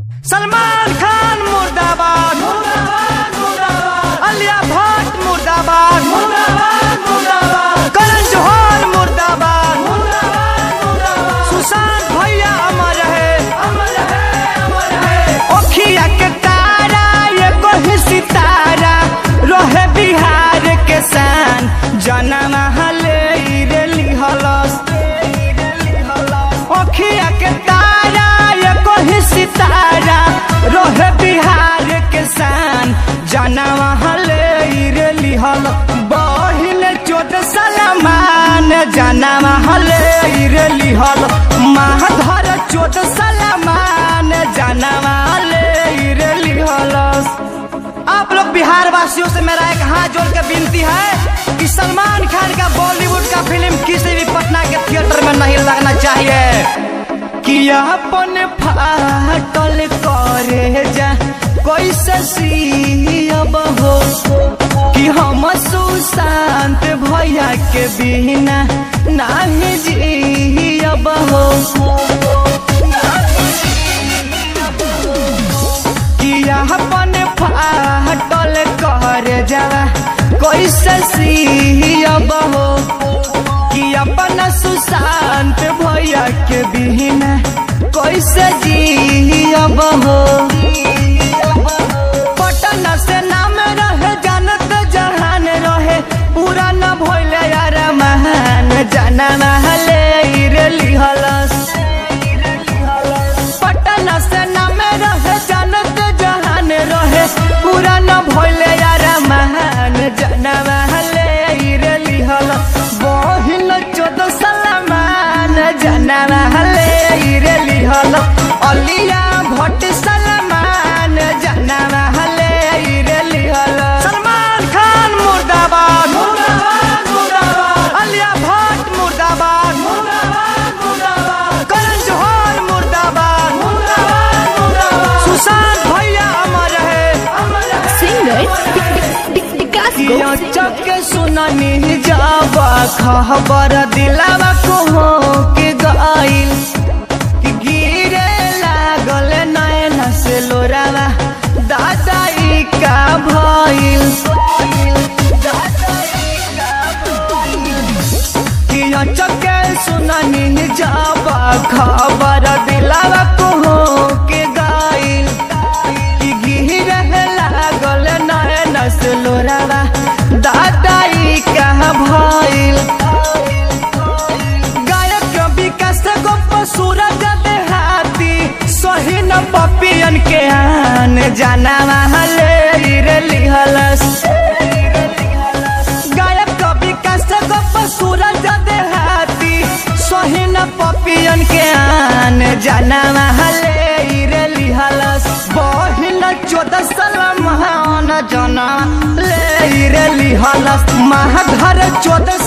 सलमान खान मुर्दाबाद मुर्दाबाद मुर्दाबाद, आलिया भट्ट मुर्दाबाद मुर्दाबाद मुर्दाबाद, करण जौहर मुर्दाबाद मुर्दाबाद मुर्दाबाद, सुशांत भैया अमर है अमर है अमर है। ओखिया के तारा ये कोई सितारा रहे बिहार के शान, जनम हले रेली हलस। ओखिया के तारा ये कोई सितारा रहे बिहार के शान, जनम हले रेली हल। बहिन 14 सलमान जनम हले रेली हल, महाधर 14 सलमान जनम हले रेली हलस। आप लोग बिहार वासियों से मेरा एक हाथ जोड़ के विनती है कि सलमान खान का बॉलीवुड का फिल्म किसी भी पटना के थिएटर में नहीं लगना चाहिए। कि अपन फाटल करे जा कोई ससीब हो, कि हम सुशांत भैया के बिना नहीं जीब हो। कि अपन फाटल करे जा कोई ससीब हो, कि अपन सुशांत भैया के बिना कैसे जीब हो। पटना से नाम रहे जानत जहान रहे, पूरा न भइले यार महान, जनम हले रेली हलस। पटना से नाम रहे जानत जहान रहे, पूरा न भइले यार महान, जनम हले रेली हलस। बहिन 14 सलमान जनम हले रेली हलस, आलिया भट्ट सलमान जनम हले रेली हलस। सलमान खान मुर्दाबाद मुर्दाबाद मुर्दाबाद, आलिया भट्ट मुर्दाबाद मुर्दाबाद मुर्दाबाद, करण जौहर मुर्दाबाद मुर्दाबाद मुर्दाबाद, सुशांत भैया अमर है अमर है। चक सुननी जावा खबर दिलावा को हो के गइल, कि गिरे लागल नैन से लोरावा दादाई का भइल। कि चक सुननी जावा खबर दिलावा को हो के गइल, कि गिरे लागल नैन से लोरावा दादाई का भइल। गायक विकास गोप सूरज देहाती सही न पपियन के आन, जनम हले रेली हलस। गायक विकास गोप सूरज देहाती सही न पपियन के आन, जनम हले रेली हलस। बहिन 14 सलमान जनम ले रेली हलस, महाधर 14